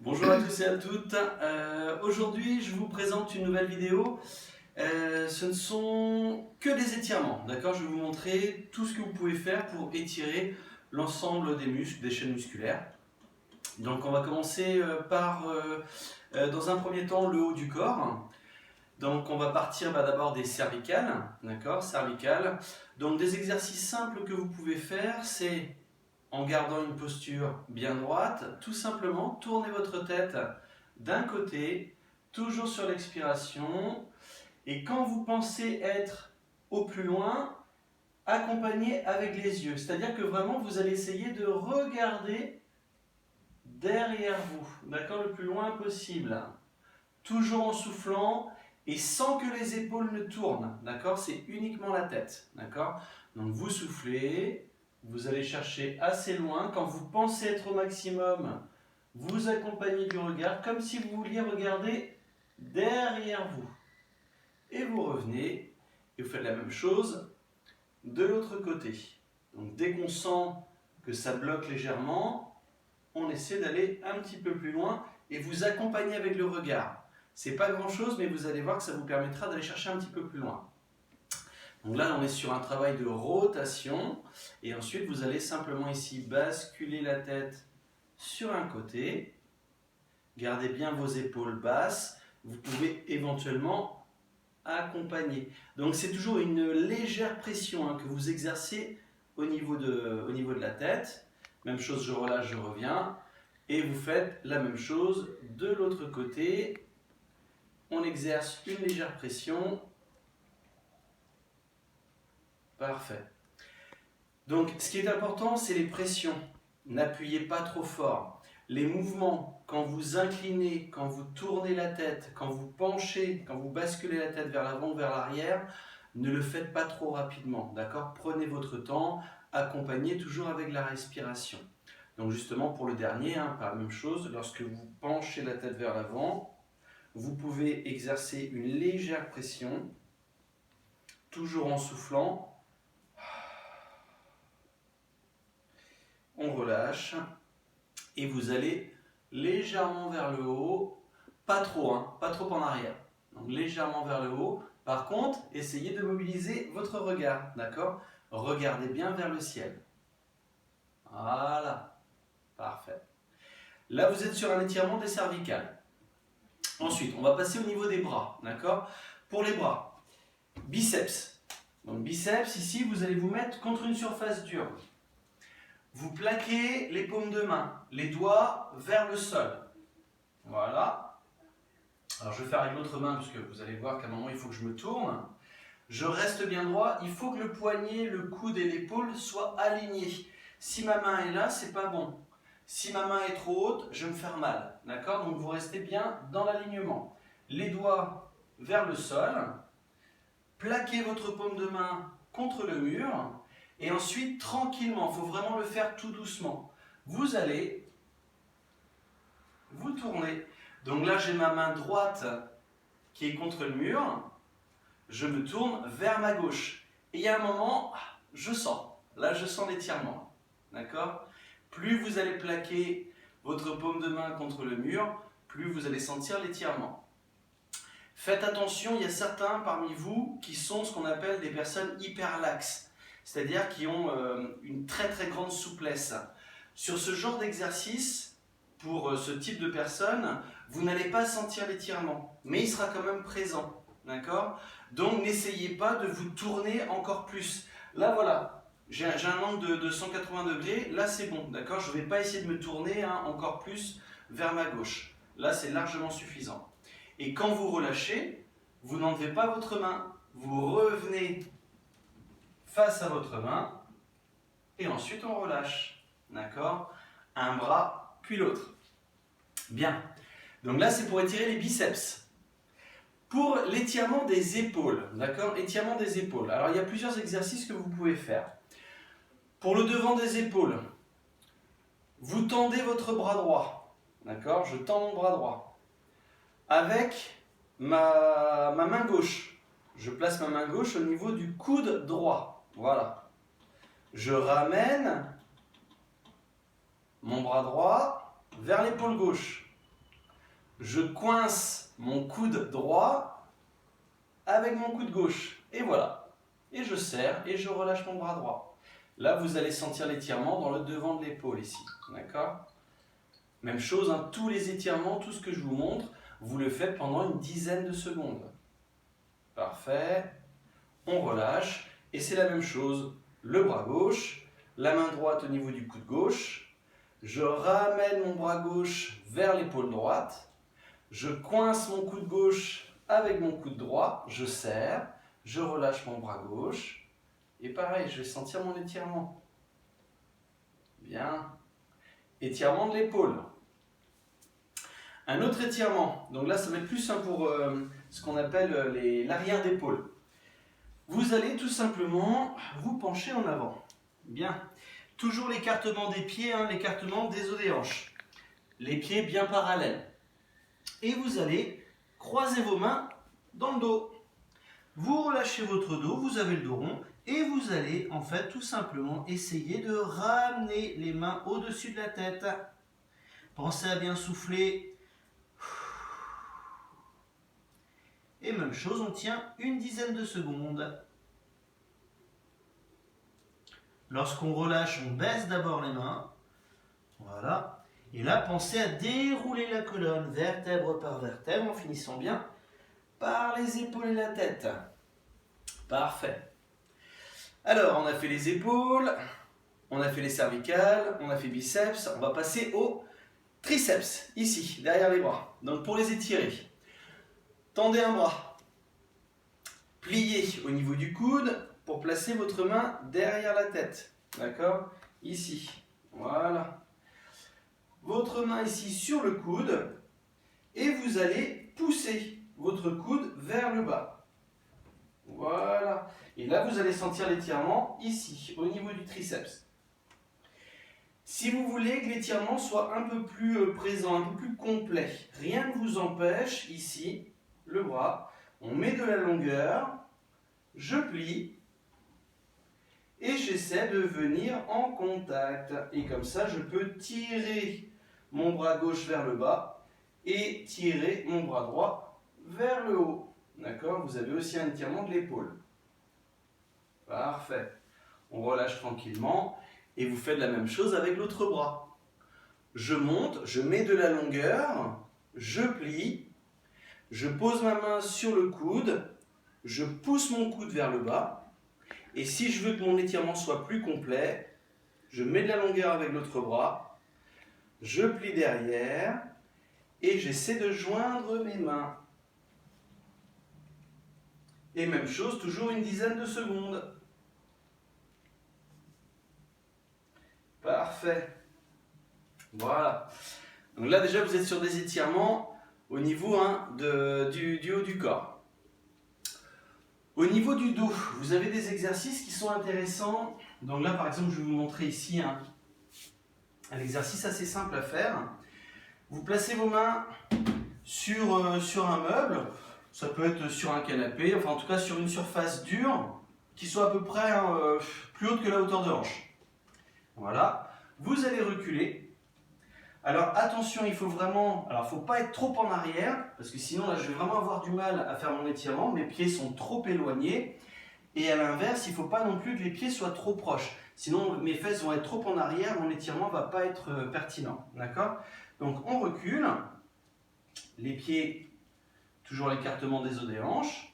Bonjour à tous et à toutes. Aujourd'hui, je vous présente une nouvelle vidéo. Ce ne sont que des étirements, d'accord? Je vais vous montrer tout ce que vous pouvez faire pour étirer l'ensemble des muscles, des chaînes musculaires. Donc, on va commencer dans un premier temps, le haut du corps. Donc, on va partir d'abord des cervicales, d'accord? Cervicales. Donc, des exercices simples que vous pouvez faire, c'est en gardant une posture bien droite, tout simplement tournez votre tête d'un côté, toujours sur l'expiration, et quand vous pensez être au plus loin, accompagnez avec les yeux, c'est-à-dire que vraiment vous allez essayer de regarder derrière vous, d'accord, le plus loin possible, toujours en soufflant et sans que les épaules ne tournent, d'accord, c'est uniquement la tête, d'accord, donc vous soufflez. Vous allez chercher assez loin. Quand vous pensez être au maximum, vous accompagnez du regard comme si vous vouliez regarder derrière vous. Et vous revenez et vous faites la même chose de l'autre côté. Donc dès qu'on sent que ça bloque légèrement, on essaie d'aller un petit peu plus loin et vous accompagnez avec le regard. C'est pas grand chose, mais vous allez voir que ça vous permettra d'aller chercher un petit peu plus loin. Donc là, on est sur un travail de rotation et ensuite vous allez simplement ici basculer la tête sur un côté. Gardez bien vos épaules basses. Vous pouvez éventuellement accompagner. Donc c'est toujours une légère pression que vous exercez au niveau de la tête. Même chose, je relâche, je reviens. Et vous faites la même chose de l'autre côté. On exerce une légère pression. Parfait. Donc, ce qui est important, c'est les pressions. N'appuyez pas trop fort. Les mouvements, quand vous inclinez, quand vous tournez la tête, quand vous penchez, quand vous basculez la tête vers l'avant ou vers l'arrière, ne le faites pas trop rapidement, d'accord? Prenez votre temps, accompagnez toujours avec la respiration. Donc justement, pour le dernier, pas la même chose. Lorsque vous penchez la tête vers l'avant, vous pouvez exercer une légère pression, toujours en soufflant. On relâche et vous allez légèrement vers le haut, pas trop, pas trop en arrière. Donc légèrement vers le haut. Par contre, essayez de mobiliser votre regard, d'accord? Regardez bien vers le ciel. Voilà, parfait. Là, vous êtes sur un étirement des cervicales. Ensuite, on va passer au niveau des bras, d'accord? Pour les bras, biceps. Donc biceps, ici, vous allez vous mettre contre une surface dure. Vous plaquez les paumes de main, les doigts vers le sol. Voilà. Alors je vais faire avec l'autre main parce que vous allez voir qu'à un moment il faut que je me tourne. Je reste bien droit. Il faut que le poignet, le coude et l'épaule soient alignés. Si ma main est là, c'est pas bon. Si ma main est trop haute, je vais me faire mal. D'accord? Donc vous restez bien dans l'alignement. Les doigts vers le sol. Plaquez votre paume de main contre le mur. Et ensuite, tranquillement, il faut vraiment le faire tout doucement. Vous allez vous tourner. Donc là, j'ai ma main droite qui est contre le mur. Je me tourne vers ma gauche. Et il y a un moment, je sens. Là, je sens l'étirement. D'accord? Plus vous allez plaquer votre paume de main contre le mur, plus vous allez sentir l'étirement. Faites attention, il y a certains parmi vous qui sont ce qu'on appelle des personnes hyperlaxes. C'est-à-dire qui ont une très très grande souplesse. Sur ce genre d'exercice, pour ce type de personnes, vous n'allez pas sentir l'étirement, mais il sera quand même présent, d'accord? Donc n'essayez pas de vous tourner encore plus. Là voilà, j'ai un angle de 180 degrés, là c'est bon, d'accord? Je ne vais pas essayer de me tourner encore plus vers ma gauche. Là c'est largement suffisant. Et quand vous relâchez, vous n'enlevez pas votre main, vous revenez face à votre main, et ensuite on relâche, d'accord? Un bras, puis l'autre. Bien, donc là c'est pour étirer les biceps. Pour l'étirement des épaules, d'accord? Étirement des épaules. Alors il y a plusieurs exercices que vous pouvez faire. Pour le devant des épaules, vous tendez votre bras droit, d'accord? Je tends mon bras droit. Avec ma main gauche, je place ma main gauche au niveau du coude droit, voilà. Je ramène mon bras droit vers l'épaule gauche. je coince mon coude droit avec mon coude gauche. Et voilà. Et je serre et je relâche mon bras droit. Là, vous allez sentir l'étirement dans le devant de l'épaule ici. D'accord? Même chose, hein, tous les étirements, tout ce que je vous montre, vous le faites pendant une dizaine de secondes. Parfait. On relâche. Et c'est la même chose. Le bras gauche, la main droite au niveau du coude gauche. Je ramène mon bras gauche vers l'épaule droite. Je coince mon coude gauche avec mon coude droit. Je serre. Je relâche mon bras gauche. Et pareil, je vais sentir mon étirement. Bien. Étirement de l'épaule. Un autre étirement. Donc là, ça va être plus pour ce qu'on appelle l'arrière d'épaule. Vous allez tout simplement vous pencher en avant. Bien. Toujours l'écartement des pieds, hein, l'écartement des os des hanches. Les pieds bien parallèles. Et vous allez croiser vos mains dans le dos. Vous relâchez votre dos, vous avez le dos rond. Et vous allez en fait tout simplement essayer de ramener les mains au-dessus de la tête. Pensez à bien souffler. Et même chose, on tient une dizaine de secondes. Lorsqu'on relâche, on baisse d'abord les mains. Voilà. Et là, pensez à dérouler la colonne, vertèbre par vertèbre, en finissant bien par les épaules et la tête. Parfait. Alors, on a fait les épaules, on a fait les cervicales, on a fait biceps. On va passer aux triceps, ici, derrière les bras. Donc, pour les étirer, tendez un bras. Pliez au niveau du coude pour placer votre main derrière la tête. D'accord? Ici. Voilà. Votre main ici sur le coude. Et vous allez pousser votre coude vers le bas. Voilà. Et là, vous allez sentir l'étirement ici, au niveau du triceps. Si vous voulez que l'étirement soit un peu plus présent, un peu plus complet, rien ne vous empêche, ici, le bras, on met de la longueur, je plie, et j'essaie de venir en contact. Et comme ça, je peux tirer mon bras gauche vers le bas et tirer mon bras droit vers le haut. D'accord? Vous avez aussi un étirement de l'épaule. Parfait. On relâche tranquillement et vous faites la même chose avec l'autre bras. Je monte, je mets de la longueur, je plie, je pose ma main sur le coude, je pousse mon coude vers le bas. Et si je veux que mon étirement soit plus complet, je mets de la longueur avec l'autre bras, je plie derrière et j'essaie de joindre mes mains. Et même chose, toujours une dizaine de secondes. Parfait. Voilà. Donc là déjà vous êtes sur des étirements au niveau du haut du corps. Au niveau du dos, vous avez des exercices qui sont intéressants. Donc là par exemple je vais vous montrer ici un exercice assez simple à faire. Vous placez vos mains sur un meuble, ça peut être sur un canapé, enfin en tout cas sur une surface dure qui soit à peu près plus haute que la hauteur de hanche. Voilà, vous allez reculer. Alors attention, il faut vraiment, faut pas être trop en arrière, parce que sinon là je vais vraiment avoir du mal à faire mon étirement, mes pieds sont trop éloignés, et à l'inverse, il ne faut pas non plus que les pieds soient trop proches, sinon mes fesses vont être trop en arrière, mon étirement ne va pas être pertinent, d'accord? Donc on recule, les pieds, toujours l'écartement des os des hanches,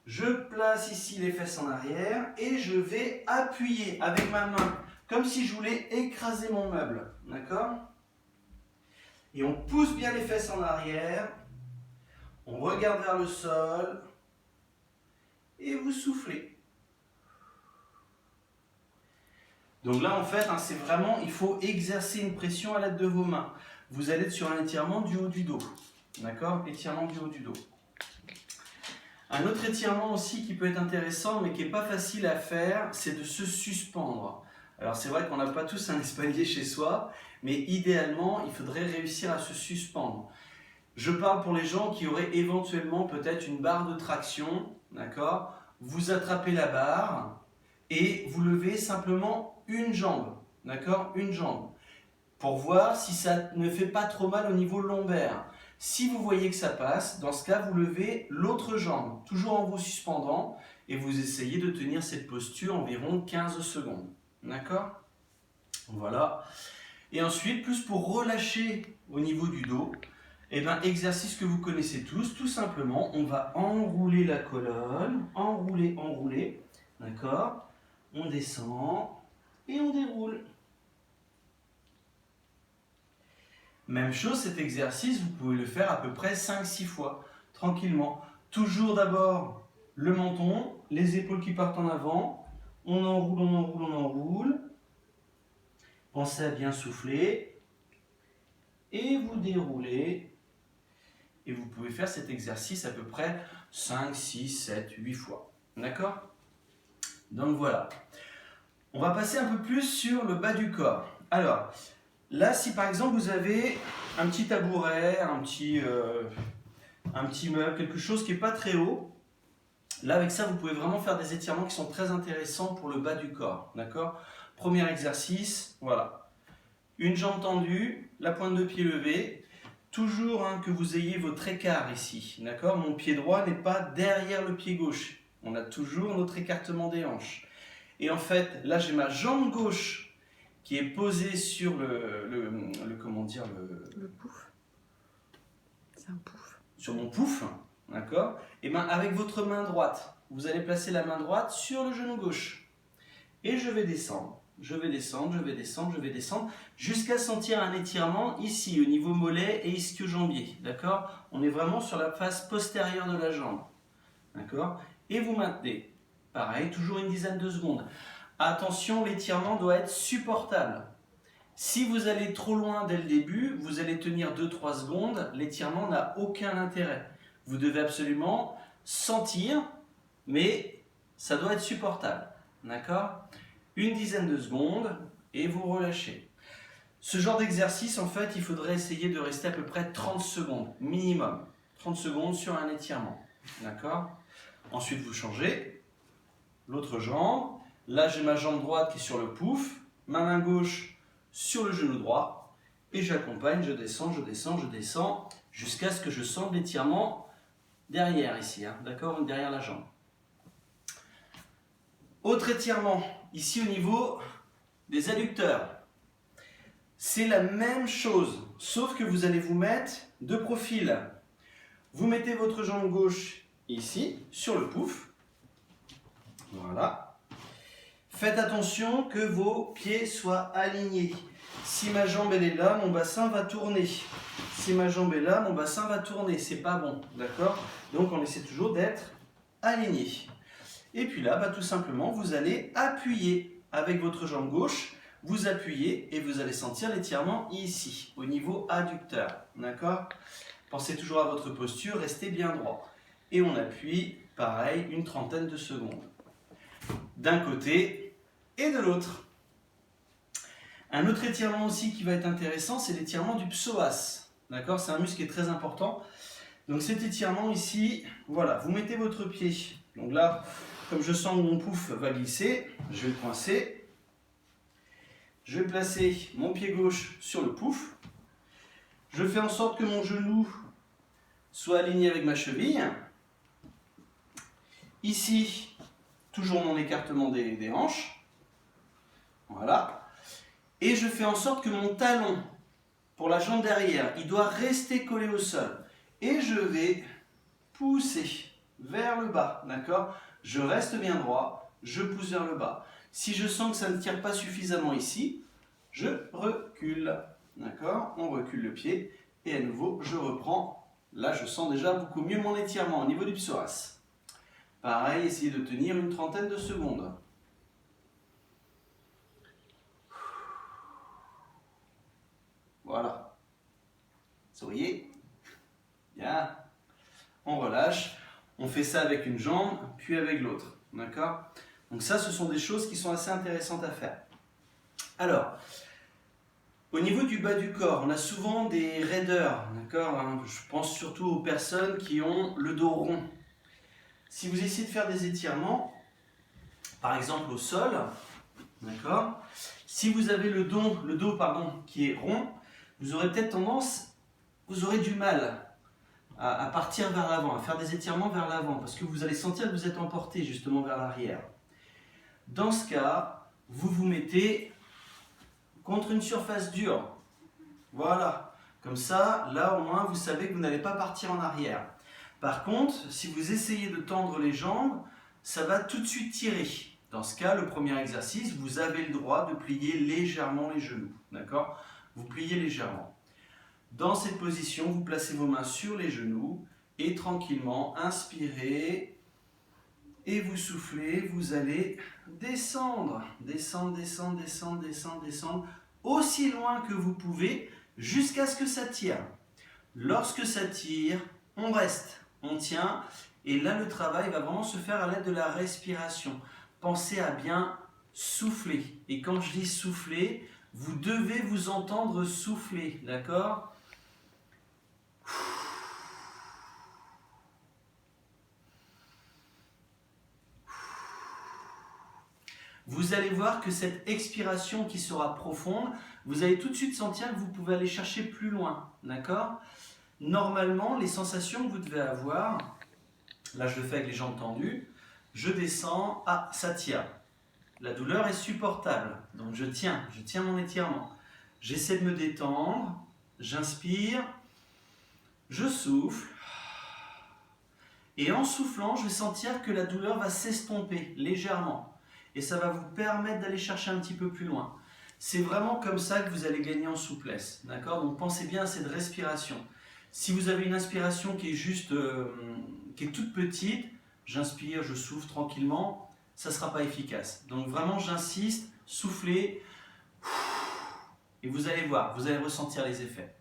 je place ici les fesses en arrière, et je vais appuyer avec ma main, comme si je voulais écraser mon meuble, d'accord? Et on pousse bien les fesses en arrière, on regarde vers le sol, et vous soufflez. Donc là en fait, c'est vraiment, il faut exercer une pression à l'aide de vos mains. Vous allez être sur un étirement du haut du dos, d'accord? Étirement du haut du dos. Un autre étirement aussi qui peut être intéressant, mais qui n'est pas facile à faire, c'est de se suspendre. Alors c'est vrai qu'on n'a pas tous un espalier chez soi, mais idéalement, il faudrait réussir à se suspendre. Je parle pour les gens qui auraient éventuellement peut-être une barre de traction, d'accord? Vous attrapez la barre et vous levez simplement une jambe, d'accord? Une jambe, pour voir si ça ne fait pas trop mal au niveau lombaire. Si vous voyez que ça passe, dans ce cas, vous levez l'autre jambe, toujours en vous suspendant, et vous essayez de tenir cette posture environ 15 secondes. D'accord? Voilà. Et ensuite, plus pour relâcher au niveau du dos, eh bien, exercice que vous connaissez tous, tout simplement, on va enrouler la colonne, enrouler, d'accord? On descend et on déroule. Même chose, cet exercice, vous pouvez le faire à peu près 5-6 fois, tranquillement. Toujours d'abord le menton, les épaules qui partent en avant, on enroule. Pensez à bien souffler et vous déroulez. Et vous pouvez faire cet exercice à peu près 5, 6, 7, 8 fois. D'accord? Donc voilà. On va passer un peu plus sur le bas du corps. Alors, là, si par exemple vous avez un petit tabouret, un petit meuble, quelque chose qui n'est pas très haut, là avec ça vous pouvez vraiment faire des étirements qui sont très intéressants pour le bas du corps. D'accord? Premier exercice, voilà. Une jambe tendue, la pointe de pied levée. Toujours que vous ayez votre écart ici. D'accord? Mon pied droit n'est pas derrière le pied gauche. On a toujours notre écartement des hanches. Et en fait, là j'ai ma jambe gauche qui est posée sur comment dire, le pouf. C'est un pouf. Sur mon pouf, d'accord? Et bien avec votre main droite, vous allez placer la main droite sur le genou gauche. Et je vais descendre, jusqu'à sentir un étirement ici, au niveau mollet et ischio-jambier, d'accord? On est vraiment sur la face postérieure de la jambe, d'accord? Et vous maintenez, pareil, toujours une dizaine de secondes. Attention, l'étirement doit être supportable. Si vous allez trop loin dès le début, vous allez tenir 2-3 secondes, l'étirement n'a aucun intérêt. Vous devez absolument sentir, mais ça doit être supportable. D'accord? Une dizaine de secondes et vous relâchez. Ce genre d'exercice, en fait, il faudrait essayer de rester à peu près 30 secondes, minimum. 30 secondes sur un étirement. D'accord? Ensuite, vous changez. L'autre jambe. Là, j'ai ma jambe droite qui est sur le pouf. Ma main gauche sur le genou droit. Et j'accompagne, je descends, jusqu'à ce que je sente l'étirement derrière ici. D'accord? Derrière la jambe. Autre étirement, ici au niveau des adducteurs. C'est la même chose, sauf que vous allez vous mettre de profil. Vous mettez votre jambe gauche ici, sur le pouf. Voilà. Faites attention que vos pieds soient alignés. Si ma jambe elle est là, mon bassin va tourner. Si ma jambe est là, mon bassin va tourner. C'est pas bon, d'accord? Donc on essaie toujours d'être aligné. Et puis là, tout simplement, vous allez appuyer avec votre jambe gauche. Vous appuyez et vous allez sentir l'étirement ici, au niveau adducteur. D'accord? Pensez toujours à votre posture, restez bien droit. Et on appuie, pareil, une trentaine de secondes. D'un côté et de l'autre. Un autre étirement aussi qui va être intéressant, c'est l'étirement du psoas. D'accord? C'est un muscle qui est très important. Donc cet étirement ici, voilà, vous mettez votre pied. Donc là, comme je sens que mon pouf va glisser, je vais le coincer. Je vais placer mon pied gauche sur le pouf. Je fais en sorte que mon genou soit aligné avec ma cheville. Ici, toujours mon écartement des hanches. Voilà. Et je fais en sorte que mon talon, pour la jambe derrière, il doit rester collé au sol. Et je vais pousser vers le bas, d'accord? Je reste bien droit, je pousse vers le bas. Si je sens que ça ne tire pas suffisamment ici, je recule, d'accord? On recule le pied et à nouveau, je reprends. Là, je sens déjà beaucoup mieux mon étirement au niveau du psoas. Pareil, essayez de tenir une trentaine de secondes. Voilà. Souriez. Bien. On relâche. On fait ça avec une jambe, puis avec l'autre. D'accord? Donc ça, ce sont des choses qui sont assez intéressantes à faire. Alors, au niveau du bas du corps, on a souvent des raideurs. D'accord? Je pense surtout aux personnes qui ont le dos rond. Si vous essayez de faire des étirements, par exemple au sol, d'accord? Si vous avez le dos qui est rond, vous aurez peut-être tendance, vous aurez du mal à partir vers l'avant, à faire des étirements vers l'avant, parce que vous allez sentir que vous êtes emporté justement vers l'arrière. Dans ce cas, vous vous mettez contre une surface dure. Voilà. Comme ça, là au moins, vous savez que vous n'allez pas partir en arrière. Par contre, si vous essayez de tendre les jambes, ça va tout de suite tirer. Dans ce cas, le premier exercice, vous avez le droit de plier légèrement les genoux. D'accord ? Vous pliez légèrement. Dans cette position, vous placez vos mains sur les genoux et tranquillement, inspirez et vous soufflez. Vous allez descendre, descendre, descendre, descendre, descendre, descendre, aussi loin que vous pouvez jusqu'à ce que ça tire. Lorsque ça tire, on reste, on tient. Et là, le travail va vraiment se faire à l'aide de la respiration. Pensez à bien souffler. Et quand je dis souffler, vous devez vous entendre souffler, d'accord ? Vous allez voir que cette expiration qui sera profonde, vous allez tout de suite sentir que vous pouvez aller chercher plus loin, d'accord ? Normalement, les sensations que vous devez avoir, là je le fais avec les jambes tendues, je descends, ah ça tire. La douleur est supportable, donc je tiens mon étirement. J'essaie de me détendre, j'inspire, je souffle. Et en soufflant, je vais sentir que la douleur va s'estomper légèrement. Et ça va vous permettre d'aller chercher un petit peu plus loin. C'est vraiment comme ça que vous allez gagner en souplesse, d'accord ? Donc pensez bien à cette respiration. Si vous avez une inspiration qui est juste, qui est toute petite, j'inspire, je souffle tranquillement, ça ne sera pas efficace. Donc vraiment, j'insiste, soufflez, et vous allez voir, vous allez ressentir les effets.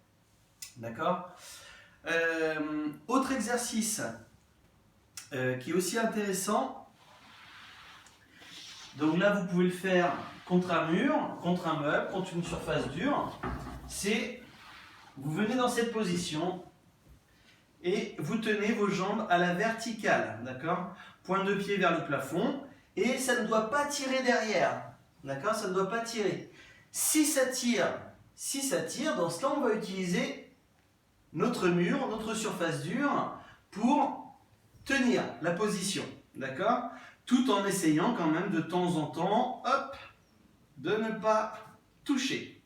D'accord ? Autre exercice qui est aussi intéressant. Donc là, vous pouvez le faire contre un mur, contre un meuble, contre une surface dure. C'est, vous venez dans cette position et vous tenez vos jambes à la verticale, d'accord ? Pointe de pied vers le plafond et ça ne doit pas tirer derrière, d'accord ? Ça ne doit pas tirer. Si ça tire, dans ce cas, on va utiliser notre mur, notre surface dure pour tenir la position, d'accord ? Tout en essayant quand même de temps en temps, hop, de ne pas toucher.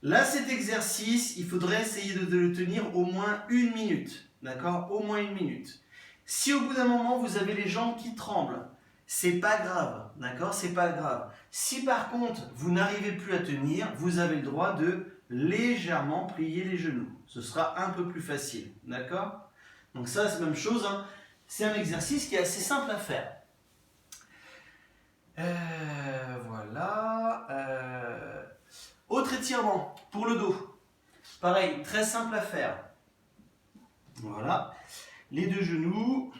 Là, cet exercice, il faudrait essayer de le tenir au moins 1 minute, d'accord ? Au moins 1 minute. Si au bout d'un moment, vous avez les jambes qui tremblent, c'est pas grave, d'accord ? C'est pas grave. Si par contre, vous n'arrivez plus à tenir, vous avez le droit de légèrement plier les genoux. Ce sera un peu plus facile, d'accord ? Donc ça, c'est la même chose, hein. C'est un exercice qui est assez simple à faire. Voilà. Autre étirement pour le dos. Pareil, très simple à faire. Voilà. Les deux genoux,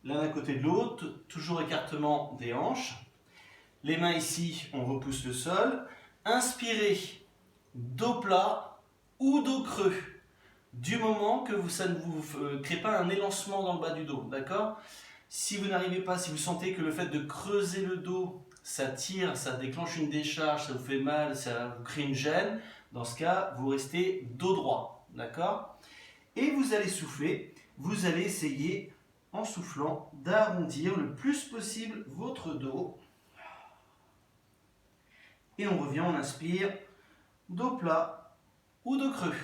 l'un à côté de l'autre, toujours écartement des hanches. Les mains ici, on repousse le sol. Inspirez, dos plat ou dos creux. Du moment que ça ne vous crée pas un élancement dans le bas du dos, d'accord ? Si vous n'arrivez pas, si vous sentez que le fait de creuser le dos, ça tire, ça déclenche une décharge, ça vous fait mal, ça vous crée une gêne, dans ce cas, vous restez dos droit, d'accord ? Et vous allez souffler, vous allez essayer, en soufflant, d'arrondir le plus possible votre dos. Et on revient, on inspire, dos plat ou dos creux,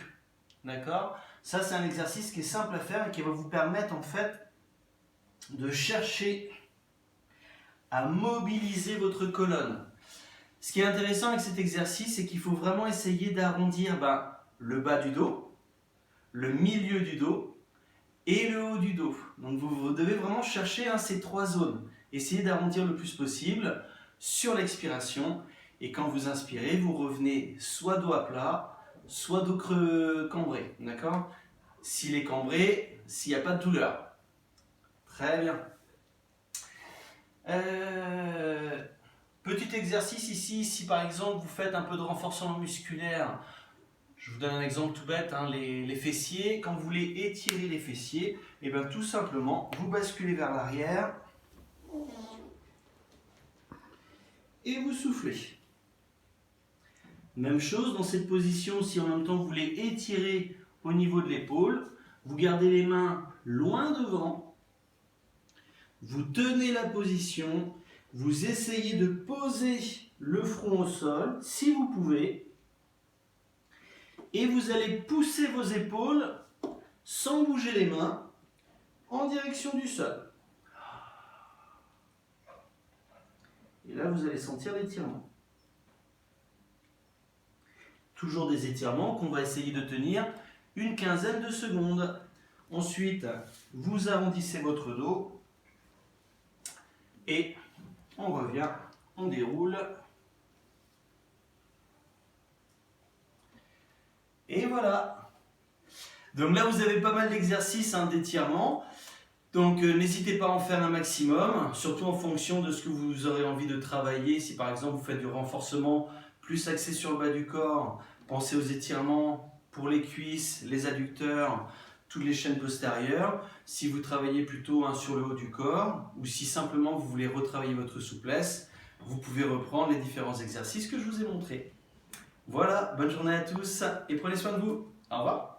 d'accord ? Ça, c'est un exercice qui est simple à faire et qui va vous permettre, en fait, de chercher à mobiliser votre colonne. Ce qui est intéressant avec cet exercice, c'est qu'il faut vraiment essayer d'arrondir le bas du dos, le milieu du dos et le haut du dos. Donc vous devez vraiment chercher ces 3 zones. Essayez d'arrondir le plus possible sur l'expiration. Et quand vous inspirez, vous revenez soit dos à plat, soit dos creux cambré. D'accord ? S'il est cambré, s'il n'y a pas de douleur. Très bien. Petit exercice ici, si par exemple vous faites un peu de renforcement musculaire, je vous donne un exemple tout bête, les fessiers, quand vous voulez étirer les fessiers, et bien tout simplement, vous basculez vers l'arrière et vous soufflez. Même chose dans cette position, si en même temps vous voulez étirer au niveau de l'épaule, Vous gardez les mains loin devant. Vous tenez la position. Vous essayez de poser le front au sol, si vous pouvez. Et vous allez pousser vos épaules sans bouger les mains en direction du sol. Et là, vous allez sentir l'étirement. Toujours des étirements qu'on va essayer de tenir une quinzaine de secondes. Ensuite, vous arrondissez votre dos et on revient, on déroule. Et voilà. Donc là, vous avez pas mal d'exercices d'étirement. Donc n'hésitez pas à en faire un maximum, surtout en fonction de ce que vous aurez envie de travailler. Si par exemple vous faites du renforcement plus axé sur le bas du corps, pensez aux étirements pour les cuisses, les adducteurs, toutes les chaînes postérieures. Si vous travaillez plutôt sur le haut du corps, ou si simplement vous voulez retravailler votre souplesse, vous pouvez reprendre les différents exercices que je vous ai montrés. Voilà, bonne journée à tous et prenez soin de vous. Au revoir.